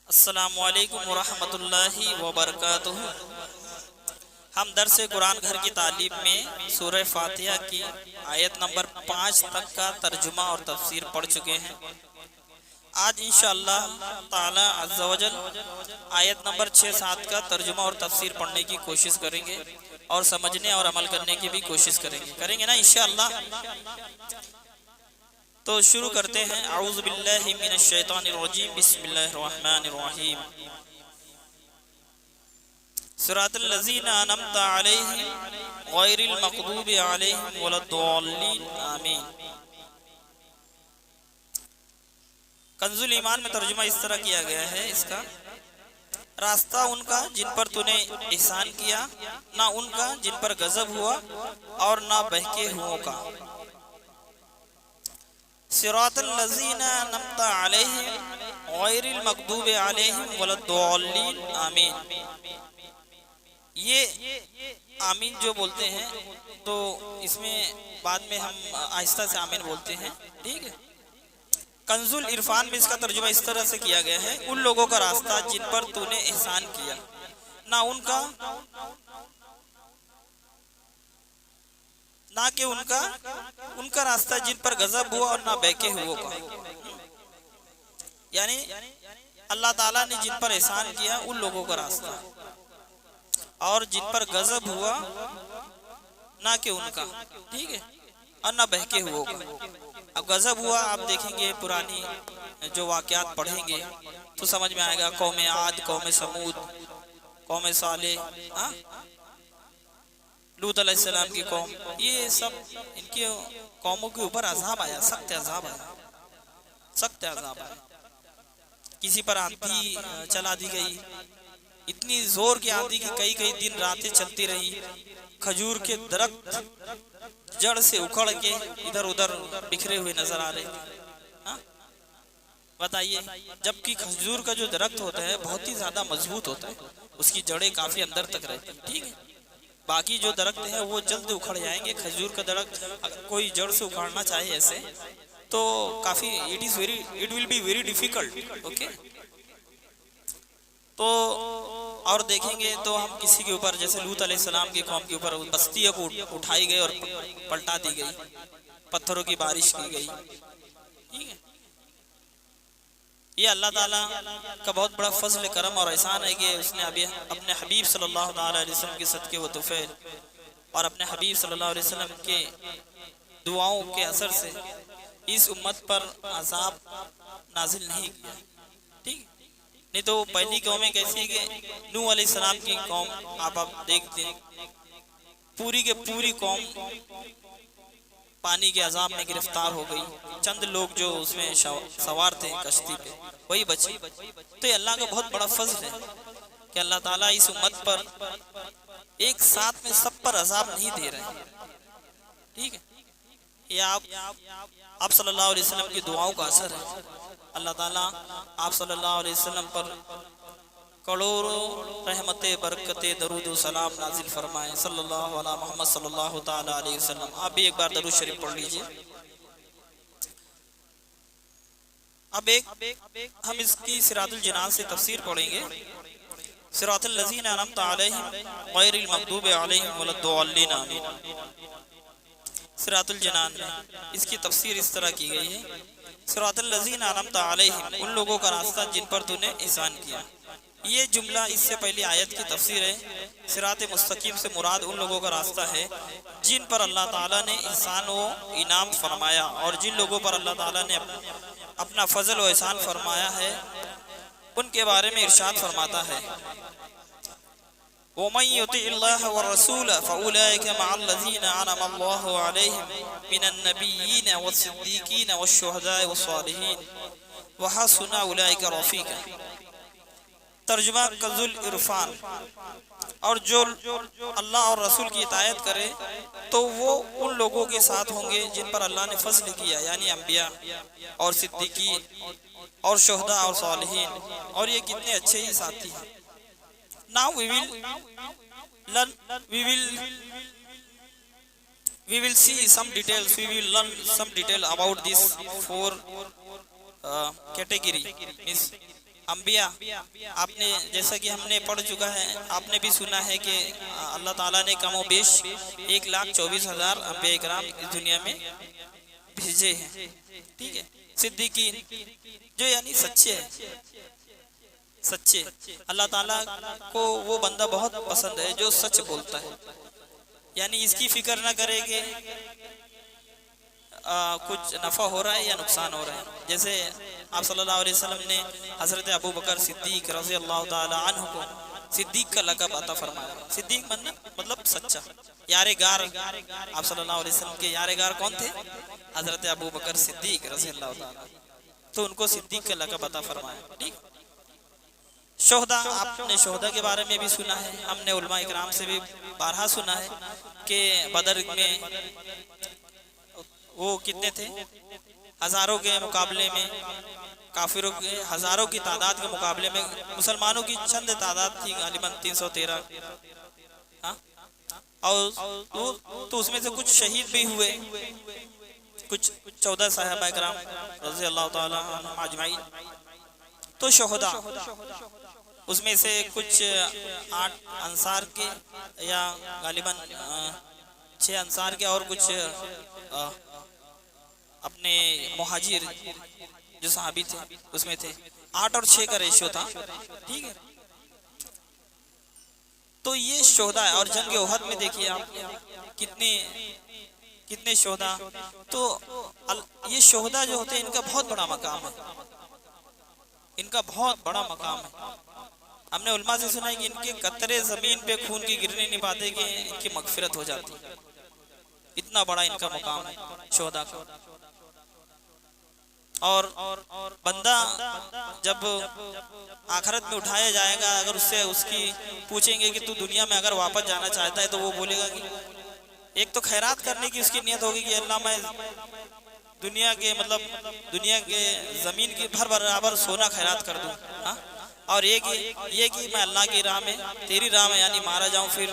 अस्सलामु अलैकुम वरहमतुल्लाहि वबरकातुहू। हम दर्स कुरान घर की तालीम में सूरह फातिहा की आयत नंबर 5 तक का तर्जुमा और तफसीर पढ़ चुके हैं। आज इंशाअल्लाह ताला अज़्ज़ा वजल आयत नंबर 6-7 का तर्जुमा और तफसीर पढ़ने की कोशिश करेंगे और समझने और अमल करने की भी कोशिश करेंगे ना इंशाअल्लाह। तो शुरू करते हैं। औज़ु बिल्लाहि मिनश शैतानिर रजीम, बिस्मिल्लाहिर रहमानिर रहीम। सिरातल लज़ीना अनअमता अलैहिम गैरिल मग़दूबि अलैहिम वलद्दॉल्लीन, आमीन। कंजुल ईमान में तर्जुमा इस तरह किया गया है इसका, रास्ता उनका जिन पर तूने एहसान किया, ना उनका जिन पर गजब हुआ और ना बहके हुओं का। सिरातल लज़ीना अनअमता अलैहिम गैरिल मग़दूबि अलैहिम वलद्दॉल्लीन, आमीन। ये आमीन जो बोलते हैं तो इसमें बाद में हम आहिस्ता से आमीन बोलते हैं, ठीक है। कंजुल इरफान में इसका तर्जुमा इस तरह से किया गया है, उन लोगों का रास्ता जिन पर तूने एहसान किया, ना कि उनका रास्ता जिन पर गजब हुआ और ना बेके हुओं का। यानी अल्लाह ताला ने जिन पर एहसान किया उन लोगों का रास्ता, और जिन पर गजब हुआ ना कि उनका, ठीक है, और ना बहके हुओं का। अब गजब हुआ आप देखेंगे, पुरानी जो वाक़यात पढ़ेंगे तो समझ में आएगा। कौम आद, कौम समूद, कौम साले, लूत अलैहिस्सलाम की कौम, ये सब इनकी कौमों के ऊपर अज़ाब आया, सख्त अज़ाब आया। किसी पर आंधी चला दी गई, इतनी जोर की आंधी की कई दिन रातें चलती रही। खजूर के दरख्त जड़ से उखड़ के इधर उधर बिखरे हुए नजर आ रहे थे। बताइए, जबकि खजूर का जो दरख्त होता है बहुत ही ज्यादा मजबूत होता है, उसकी जड़ें काफी अंदर तक रहती है, ठीक है। बाकी जो दरख्त है वो जल्द उखड़ जाएंगे। खजूर का दरख्त अगर कोई जड़ से उखाड़ना चाहे ऐसे तो काफी it will be very difficult, okay. तो और देखेंगे तो हम किसी के ऊपर, जैसे लूत अलैहिस्सलाम की कौम के ऊपर बस्तियों को उठाई गई और पलटा दी गई, पत्थरों की बारिश की गई, ठीक है। ये अल्लाह ताला का बहुत बड़ा फजल करम और एहसान है कि उसने अभी अपने हबीब सल्लल्लाहु अलैहि वसल्लम के सदके व तुफ़ैल और अपने हबीब सल्लल्लाहु अलैहि वसल्लम के दुआओं के असर से इस उम्मत पर अज़ाब नाजिल नहीं किया, ठीक। नहीं तो पहली कौमें कैसी है कि नूह अलैहिस्सलाम की कौम आप देखते हैं, पूरी के पूरी कौम पानी के अजाब में गिरफ्तार हो गई। चंद लोग जो उसमें सवार थे कश्ती पे, वही बचे। तो ये अल्लाह का बहुत बड़ा फजल है कि अल्लाह ताला इस उम्मत पर एक साथ में सब पर अजाब नहीं दे रहे, ठीक है। ये आप सल्लल्लाहु अलैहि वसल्लम की दुआओं का असर है। अल्लाह ताला आप सल्लल्लाहु अलैहि वसल्लम पर करोड़ों रहमते बरकते दरूद सलाम नाजिल फरमाए, सल्लल्लाहु अला मोहम्मद सल्लल्लाहु ताला अलैहि वसल्लम। आप भी एक बार दरूद शरीफ पढ़ लीजिए। अब हम इसकी सिरातुल जिनान से तफसीर पढ़ेंगे। सिरातल लज़ीना अनअमता अलैहिम गैरिल मग़दूबि अलैहिम वलद्दॉल्लीन, आमीन। सिरातुल जिनान में इसकी तफसीर इस तरह की गई है, सिरातल लज़ीना अनअमता अलैहिम, उन लोगों का रास्ता जिन पर तूने एहसान किया। ये जुमला इससे पहले आयत की तफसीर है। सिरात मुस्तकीम से मुराद उन लोगों का रास्ता है जिन पर अल्लाह ताला ने एहसान व इनाम फरमाया, और जिन लोगों पर अल्लाह ताला ने अपना फजल व एहसान फरमाया है उनके बारे में इरशाद फरमाता है, वमन युतिइल्लाह व रसूल फउलाइका मअल्लज़ीना अनअमल्लाहु अलैहिम मिनन नबिय्यीन वस्सिद्दीकीन वश्शुहदाए वस्सालिहीन व हसुना उलाइका रफ़ीका। तर्जुमा कंजुल इरफान, और जो अल्लाह और रसूल की इतायत करे तो वो उन लोगों के साथ होंगे जिन पर अल्लाह ने फजल किया, यानी अंबिया और सिद्दीकीन और शुहदा और सालिहीन, और ये कितने अच्छे ही साथी हैं। Now we will see some details, we will learn some detail about these four category means अंबिया। आपने जैसा कि हमने पढ़ चुका है, आपने भी सुना है कि अल्लाह ताला ने कमोबेश 1,24,000 अंबिया इकराम इस दुनिया में भेजे हैं। ठीक है, सिद्दीकीन जो यानी सच्चे हैं, सच्चे। अल्लाह ताला को वो बंदा बहुत पसंद है जो सच बोलता है, यानी इसकी फिक्र ना करे कि कुछ नफा हो रहा है या नुकसान हो रहा है। जैसे आप सल्लल्लाहु अलैहि वसल्लम ने हजरत अबू बकर सिद्दीक रज़ी अल्लाह ताला अन्हु को सिद्दीक का लक़ब अता फरमाया। सिद्दीक मतलब सच्चा, यारेगार। आप सल्लल्लाहु अलैहि वसल्लम के यारेगार कौन थे? हजरत अबू बकर सिद्दीक रज़ी अल्लाह ताला, तो उनको सिद्दीक का लक़ब अता फरमाया। ठीक। शोहदा, आपने शोहदा के बारे में भी सुना है, हमने उलमा इकराम से भी बारहा सुना है कि बदर में वो कितने थे? हजारों के मुकाबले में, काफिरों के हजारों की तादाद के मुकाबले में मुसलमानों की चंद तादाद थी, गालिबन 313। हाँ, और तो उसमें से कुछ शहीद भी हुए, कुछ 14 साहबा इकराम रज़ी अल्लाह ताला अन्हुम अजमाइन। तो शोहदा उसमें से कुछ 8 अंसार के या गालिबन 6 अंसार के और कुछ अपने मुहाजिर जो सहाबी थे उसमें थे। 8 और 6 का रेशियो था। ठीक है, तो ये शोहदा है। और जंग ओहद में देखिए आप कितने शोहदा। तो ये शोहदा जो होते हैं इनका बहुत बड़ा मकाम है, इनका बहुत बड़ा मकाम है। हमने उलमा से सुना है कि इनके कतरे जमीन पे खून की गिरने नहीं पाते कि इनकी मगफिरत हो जाती है, इतना बड़ा इनका मकाम है शोहदा का। और बंदा जब आखिरत में उठाया जाएगा, अगर उससे उसकी पूछेंगे कि तू दुनिया में अगर वापस जाना चाहता है, तो वो बोलेगा कि एक तो खैरात करने की उसकी नियत होगी कि अल्लाह मैं दुनिया के जमीन की भर बराबर सोना खैरात कर दूं। हाँ, और ये कि मैं अल्लाह की राह में, तेरी राह में, यानी मारा जाऊं फिर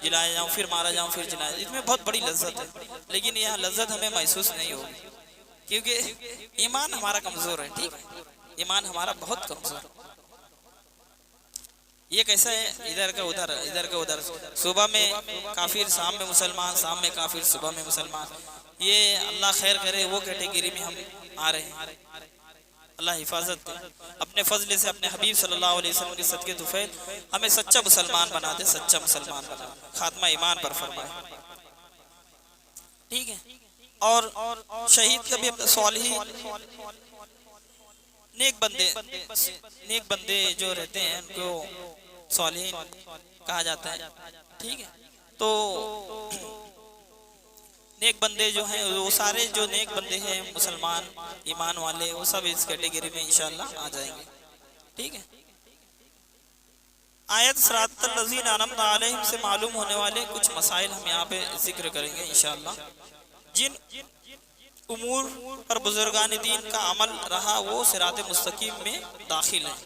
जिलाया जाऊं, फिर मारा जाऊं फिर जिलाया। इसमें बहुत बड़ी लज्जत है, लेकिन यह लज्जत हमें महसूस नहीं होगी क्योंकि ईमान हमारा कमजोर है। ठीक है, ईमान हमारा बहुत कमजोर है। ये कैसा है, इधर का उधर, इधर का उधर, सुबह में काफिर शाम में मुसलमान, शाम में काफिर सुबह में मुसलमान। ये अल्लाह खैर करे वो कैटेगरी में हम आ रहे हैं। अल्लाह हिफाजत करे अपने फजल से, अपने हबीब सल्लल्लाहु अलैहि वसल्लम के सदके तुफैल हमें सच्चा मुसलमान बना दे, सच्चा मुसलमान बना दे, खात्मा ईमान पर फरमाए। ठीक है, और शहीद का भी सालिही नेक बंदे जो रहते हैं उनको सालिहीन कहा जाता है। ठीक है, तो नेक बंदे जो हैं वो सारे जो नेक बंदे हैं मुसलमान ईमान वाले, वो सब इस कैटेगरी में इंशाअल्लाह आ जाएंगे। ठीक है, आयत सिरातल लज़ीना अनअमता अलैहिम से मालूम होने वाले कुछ मसाइल हम यहाँ पे जिक्र करेंगे इंशाअल्लाह। जिन उमूर पर बुजुर्गान दीन का अमल रहा वो सिरात मुस्तकीम में दाखिल है।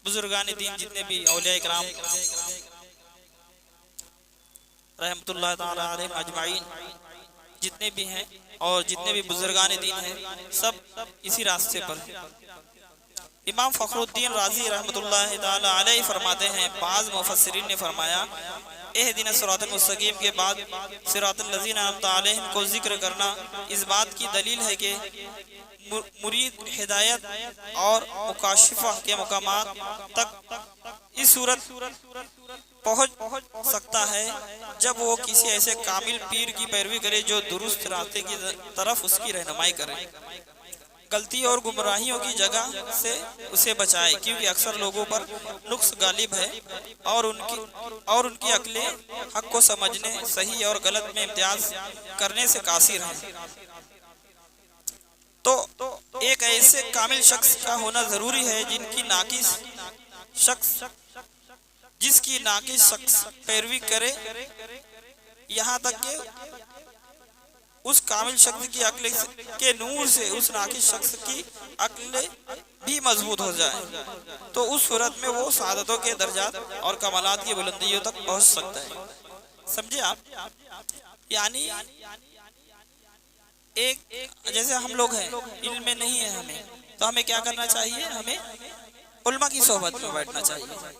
बुजुर्गान दीन जितने भी औलिया इकराम रहमतुल्लाह ताला अलैहिम अजमाइन जितने भी हैं और जितने भी बुजुर्गान दीन हैं, सब इसी रास्ते पर हैं। इमाम फखरुद्दीन राजी रहमतुल्लाह ताला अलैहि फरमाते हैं, बाज़ मुफस्सिरीन ने फरमाया एहदिना सिरातल मुस्तकीम के बाद सिरातल लज़ीना अनअमता अलैहिम को जिक्र करना इस बात की दलील है कि मुरीद हिदायत और मुकाशिफा के मुकामात तक इस सूरत पहुँच सकता है जब वो किसी ऐसे कामिल पीर की पैरवी करे जो दुरुस्त रास्ते की तरफ उसकी रहनुमाई करे, गलती और गुमराहियों की जगह से उसे बचाए, क्योंकि अक्सर लोगों पर नुक्स गालिब है और उनकी अक्लें हक को समझने, सही और गलत में इम्तियाज करने से कासिर हैं। तो एक ऐसे कामिल शख्स का होना जरूरी है जिसकी नाकिस शख्स पैरवी करे, यहाँ तक कि उस कामिल शख्स की अक्ल के नूर से उस नाकिस शख्स की अक्ल भी मजबूत हो जाए, तो उस सूरत में वो सादतों के दर्जात और कमालात की बुलंदियों तक पहुंच सकता है। समझे आप? यानी एक जैसे हम लोग हैं, इल्म में नहीं है हमें, तो हमें क्या करना चाहिए, हमें उल्मा की सोहबत में बैठना चाहिए,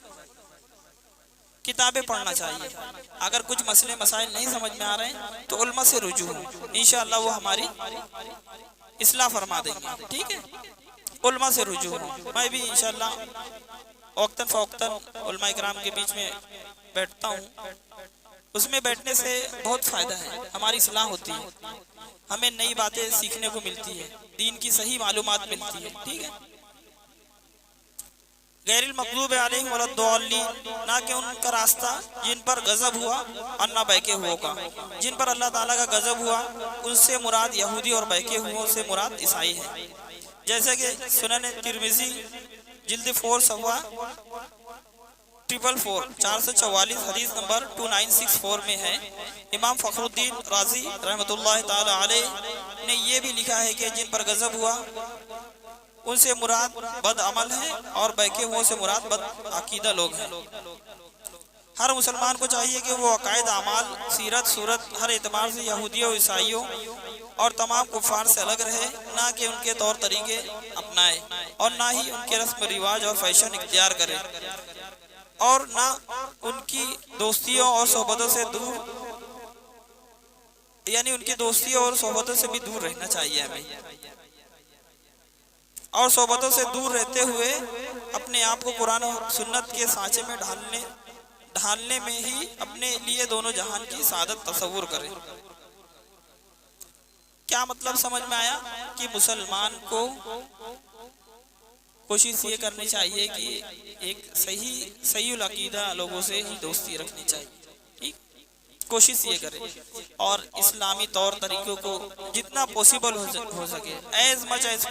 किताबें पढ़ना चाहिए। अगर कुछ मसले मसाइल नहीं समझ में आ रहे हैं तो उल्मा से रुजू हो, इंशाअल्लाह वो हमारी इस्लाह फरमा देंगे। ठीक है, उल्मा से रुजू हो। मैं भी इंशाअल्लाह वक्तन फ़वक्तन उल्मा इकराम के बीच में बैठता हूँ। उसमें बैठने से बहुत फ़ायदा है, हमारी इस्लाह होती है, हमें नई बातें सीखने को मिलती है, दीन की सही मालूमात मिलती है। ठीक है, गैरिल मग़ज़ूब अलैहिम वलद्दाल्लीन, ना कि उनका रास्ता जिन पर गज़ब हुआ और ना बहके हुओं का। जिन पर अल्लाह ताला का गज़ब हुआ उनसे मुराद यहूदी और बहके हुओं से मुराद ईसाई है। जैसे कि सुनन तिर्मिज़ी जिल्द 4 सफ़ा 444 हदीस नंबर 2964 में है। इमाम फ़खरुद्दीन राज़ी रहमतुल्लाह ताला अलैह ने ये भी लिखा है कि जिन पर गज़ब हुआ उनसे मुराद बद अमल है और बैके हुओं से मुराद बद अकीदा लोग हैं। हर मुसलमान को चाहिए कि वो अकायद, अमाल, सीरत, सूरत हर एतबार से यहूदियों, ईसाइयों और तमाम कुफ़ार से अलग रहे, ना कि उनके तौर तरीके अपनाए और ना ही उनके रस्म रिवाज और फैशन इख्तियार करे, और ना उनकी दोस्तियों और सोहबतों से दूर, यानी उनकी दोस्तियों और सोहबतों से भी दूर रहना चाहिए हमें। और सोहबतों से दूर रहते हुए अपने आप को कुरान और सुन्नत के सांचे में ढालने में ही अपने लिए दोनों जहान की सादत तसव्वुर करें। क्या मतलब समझ में आया कि मुसलमान को कोशिश ये करनी चाहिए कि एक सही अकीदा लोगों से ही दोस्ती रखनी चाहिए। ठीक, कोशिश ये करें और इस्लामी तौर तरीकों को जितना पॉसिबल हो सके, as much as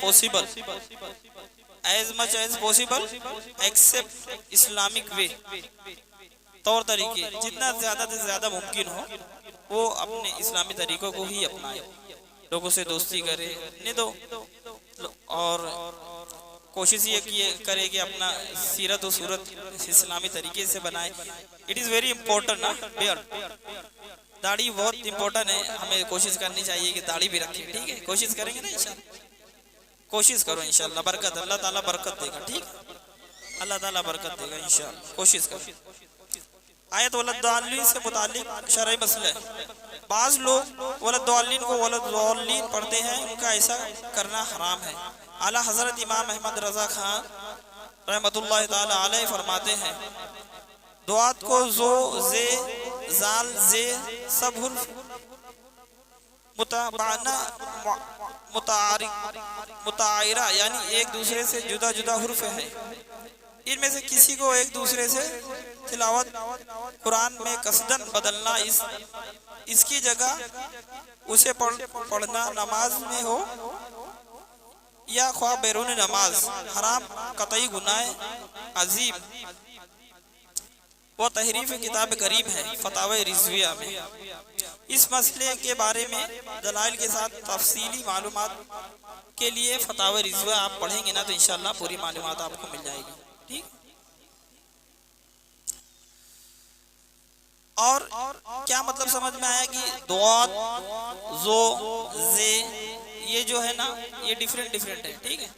possible except Islamic way, तौर तरीके जितना ज़्यादा से ज़्यादा मुमकिन हो वो अपने इस्लामी तरीकों को ही अपनाए, लोगों से दोस्ती करे, नहीं तो और कोशिश ये करे कि अपना सीरत और सूरत इस्लामी तरीके से बनाए। इट इज़ वेरी इंपॉर्टेंट ना बियर्ड, दाढ़ी बहुत इंपॉर्टेंट है, हमें कोशिश करनी चाहिए कि दाढ़ी भी रखें। ठीक है, कोशिश करेंगे ना इंशाल्लाह, कोशिश करो इंशाल्लाह, बरकत अल्लाह ताला बरकत देगा। ठीक, अल्लाह ताला बरकत देगा इंशाल्लाह, कोशिश करो। आयत वलद्दाल्लीन से मुताल्लिक शरई मसला है। बाज़ लोग वलद्दाल्लीन को वलद्दाल्लीन पढ़ते हैं, उनका ऐसा करना हराम है। आला हज़रत इमाम अहमद रज़ा खान रहमतुल्लाह ताला अलैह फरमाते हैं, दुआत को ज़ो, ज़े, ज़ाल, ज़े सब हुर्फ मुताबाना मुतायरा यानी एक दूसरे से जुदा जुदा हुर्फ है। इनमें से किसी को एक दूसरे से तिलावत कुरान में कसदन बदलना, इसकी जगह उसे पढ़ना नमाज में हो या ख्वाह बैरून नमाज, हराम, कतई गुनाह अजीम व तहरीफ किताब करीब है फतावा रिजविया में। इस मसले के बारे में दलाइल के साथ तफसीली मालूमात के लिए फतावा रिजविया आप पढ़ेंगे ना तो इंशाअल्लाह पूरी मालूमात आपको मिल जाएगी। ठीक, और क्या मतलब समझ में आया कि दुआत, जो, जे ये जो है ना ये डिफरेंट है। ठीक है,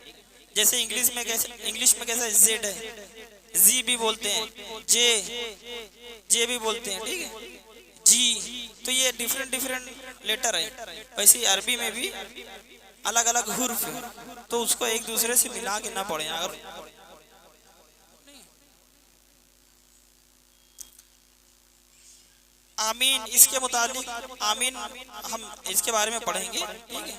जैसे इंग्लिश में कैसे जेड है, जी भी बोलते हैं, जे भी बोलते हैं। ठीक है, जी, तो ये डिफरेंट लेटर है। वैसे ही अरबी में भी अलग अलग हुर्फ है, तो उसको एक दूसरे से मिला के ना पढ़ें। अगर आमीन, इसके मुतालिक आमीन हम इसके बारे में पढ़ेंगे। ठीक है,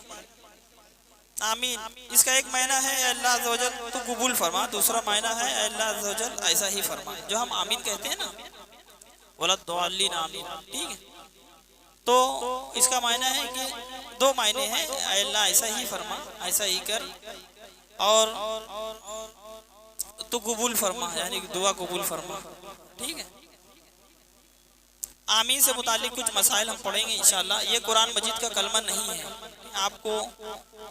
आमीन इसका एक मायना है अल्लाह अज़्ज़ व जल तो कबूल फरमा, दूसरा मायना है अल्लाह अज़्ज़ व जल ऐसा ही फरमा, जो हम आमीन कहते हैं ना, वलद्दाल्लीन आमीन। ठीक है, तो इसका मायना है कि दो मायने हैं, अल्लाह ऐसा ही फरमा, ऐसा ही कर, और तो कबूल फरमा यानी दुआ कबूल फरमा। ठीक है, आमीन से मुतालिक कुछ मसाइल हम पढ़ेंगे इंशाअल्लाह। ये कुरान मजीद का कलमा नहीं है, आपको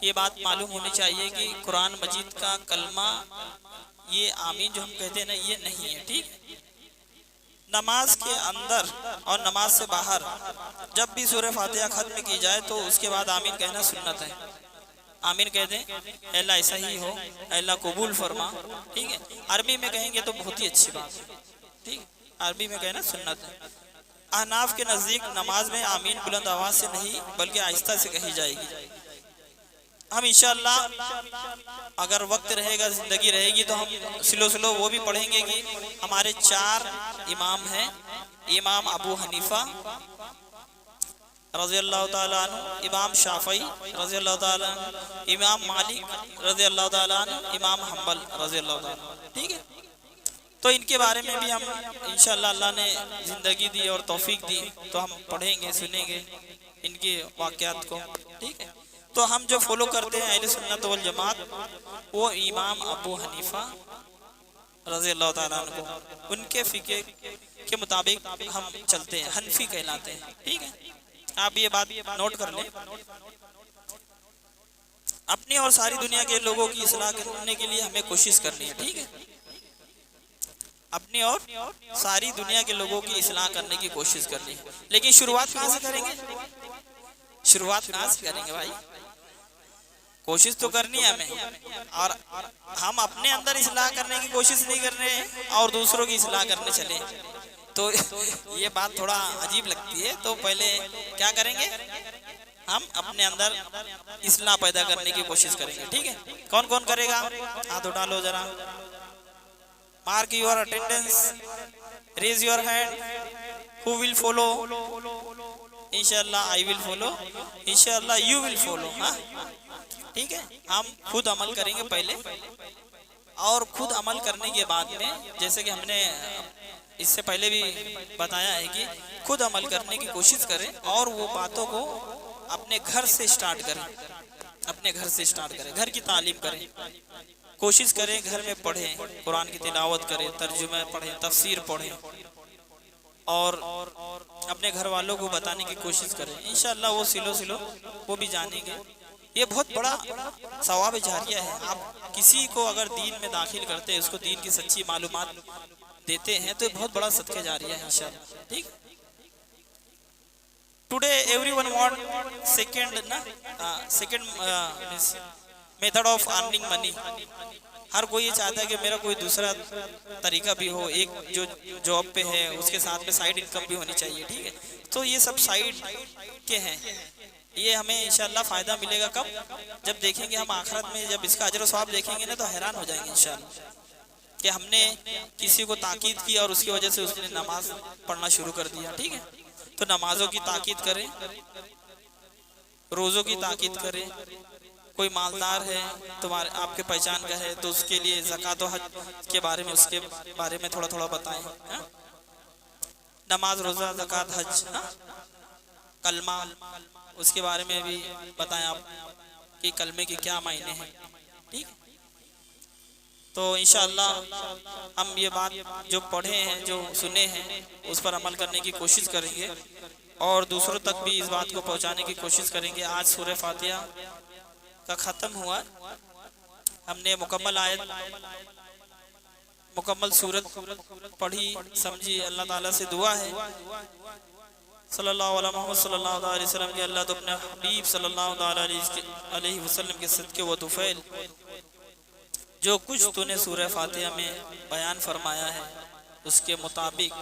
ये बात मालूम होनी चाहिए कि कुरान मजीद का कलमा ये आमीन जो हम कहते हैं ना ये नहीं है। ठीक, नमाज के अंदर और नमाज से बाहर जब भी सूरह फातिहा खत्म की जाए तो उसके बाद आमीन कहना सुन्नत है। आमीन कह दें, अल्लाह ऐसा ही हो, अल्लाह कबूल फरमा। ठीक है, अरबी में कहेंगे तो बहुत ही अच्छी बात है। ठीक, अरबी में कहना सुन्नत है। अहनाफ के नज़दीक नमाज में आमीन बुलंद आवाज से नहीं बल्कि आहिस्ता से कही जाएगी। हम इंशाअल्लाह अगर वक्त रहेगा, जिंदगी रहेगी तो हम स्लो स्लो वो भी पढ़ेंगे कि हमारे 4 इमाम हैं। इमाम अबू हनीफा रज़ी अल्लाह ताला अन्हु, इमाम शाफई रज़ी अल्लाह ताला अन्हु, इमाम मालिक रज़ी अल्लाह ताला अन्हु, इमाम हम्बल रज़ी अल्लाह ताला। ठीक है, तो इनके बारे में भी हम इंशाअल्लाह, अल्लाह ने ज़िंदगी दी और तौफीक दी तो हम पढ़ेंगे, सुनेंगे इनके वाक़यात को। ठीक है, तो हम जो फॉलो करते हैं अहले सुन्नत वल जमात, वो इमाम अबू हनीफा रज़ी अल्लाह ताला अन्हु को उनके फ़िक़े के मुताबिक हम चलते हैं, हनफी कहलाते हैं। ठीक है, आप ये बात नोट कर लें। अपनी और सारी दुनिया के लोगों की इस्लाह करने के लिए हमें कोशिश करनी है। ठीक है, अपनी और सारी दुनिया के लोगों की इस्लाह करने की कोशिश करनी है। लेकिन शुरुआत कहाँ से करेंगे? शुरुआत कहाँ से करेंगे भाई? कोशिश तो करनी है हमें, और हम अपने अंदर इस्लाह करने की कोशिश नहीं कर रहे हैं और दूसरों की इस्लाह करने चले, तो ये बात थोड़ा अजीब लगती है। तो पहले क्या करेंगे? हम अपने अंदर इस्लाह पैदा करने की कोशिश करेंगे। ठीक है, कौन कौन करेगा? हाथ उठा लो जरा। Mark your attendance, raise your hand. Who will follow? इंशाअल्लाह आई विल फॉलो, इंशाअल्लाह यू विल फॉलो। हाँ, ठीक है, हम खुद अमल करेंगे पहले, और खुद अमल करने के बाद में, जैसे कि हमने इससे पहले भी बताया है कि खुद अमल करने की कोशिश करें और वो बातों को अपने घर से स्टार्ट करें, अपने घर से स्टार्ट करें, घर की तालीम करें, कोशिश करें घर में पढ़ें, कुरान की तिलावत करें, तर्जुमा पढ़ें, तफसीर पढ़ें, और अपने घर वालों को बताने की कोशिश करें। इंशाअल्लाह वो सिलो सिलो वो भी जानेंगे। ये बहुत बड़ा सवाब जारिया है। आप किसी को अगर दीन में दाखिल करते हैं, उसको दीन की सच्ची मालूमात देते हैं, तो बहुत बड़ा सदका जारिया है इंशाअल्लाह। ठीक, today everyone want second method of earning money. हर कोई ये चाहता है कि मेरा कोई दूसरा तरीका भी हो, एक जो जॉब पे है उसके साथ में साइड इनकम भी होनी चाहिए। ठीक है, तो ये सब साइड के हैं। ये हमें इंशाअल्लाह फ़ायदा मिलेगा कब? जब देखेंगे हम आखिरत में, जब इसका अजर सवाब देखेंगे ना, तो हैरान हो जाएंगे इंशाअल्लाह कि हमने किसी को ताकीद की और उसकी वजह से उसने नमाज पढ़ना शुरू कर दिया। ठीक है, तो नमाजों की ताकीद करें, रोज़ों की ताकीद करें। कोई मालदार है, तुम्हारे आपके पहचान का है, तो उसके लिए ज़कात और हज के बारे में, उसके बारे में थोड़ा थोड़ा बताएं। नमाज, रोज़ा, ज़कात, हज, कलमा, उसके बारे में भी बताएं आप कि कलमे के क्या मायने हैं। ठीक, तो इंशाअल्लाह हम ये बात जो पढ़े हैं, जो सुने हैं, उस पर अमल करने की कोशिश करेंगे और दूसरों तक भी इस बात को पहुंचाने की कोशिश करेंगे। आज सूरह फातिहा का ख़त्म हुआ, हमने मुकम्मल आयत, मुकम्मल सूरत पढ़ी, समझी। अल्लाह ताला से दुआ है सल्लल्लाहु अलैहि वसल्लम के, अल्लाह तो अपने हबीब सल्लल्लाहु अलैहि वसल्लम के सदके व तुफैल जो कुछ तूने सूरह फातिहा में बयान फरमाया है, उसके मुताबिक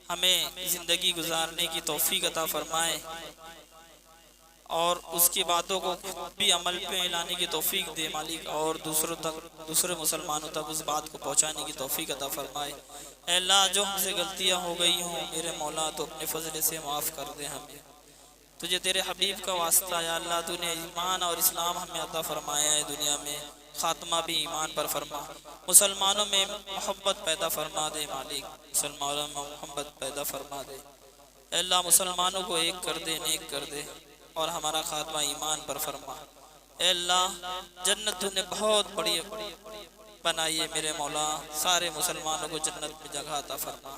हमें ज़िंदगी गुजारने की तौफीक अता फरमाए और उसकी बातों को भी अमल पे लाने की तौफीक दे मालिक, और दूसरों तक, दूसरे मुसलमानों तक उस बात को पहुंचाने की तौफीक अता फरमाए। अल्लाह, जो हमसे गलतियां हो गई हों मेरे मौला, तो अपने फजल से माफ़ कर दे हमें। तुझे तेरे हबीब का वास्ता या अल्लाह, तूने ईमान और इस्लाम हमें अता फरमाया है, दुनिया में ख़ात्मा भी ईमान पर फरमा, मुसलमानों में मोहब्बत पैदा फरमा दे मालिक, मुसलमानों में मोहब्बत पैदा फरमा दे। अल्लाह, मुसलमानों को एक कर दे, नेक कर दे, और हमारा खात्मा ईमान पर फरमा। अल्लाह, जन्नत तूने बहुत बड़ी बनाई है मेरे मौला, सारे मुसलमानों को जन्नत में जगह अता फरमा।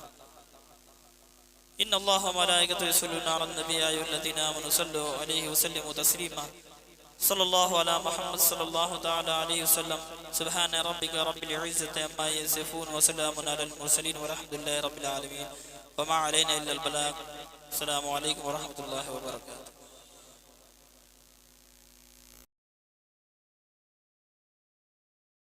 इन्नल्लाह व मलाइकतहु यसल्लूना अलन नबी या अय्युहल्लज़ीना आमनू सल्लु अलैहि व सल्लिमू तस्लीमा। सल्लल्लाहु अला मुहम्मद सल्लल्लाहु तआला अलैहि वसल्लम। सुब्हान रब्बिका रब्बिल इज्जति अम्मा यसिफून व सलामुन अलल मुरसलीन वल्हम्दुलिल्लाहि रब्बिल आलमीन व मा अलैना इल्लल बलाग। अस्सलामु अलैकुम व रहमतुल्लाहि व बरकातुहू।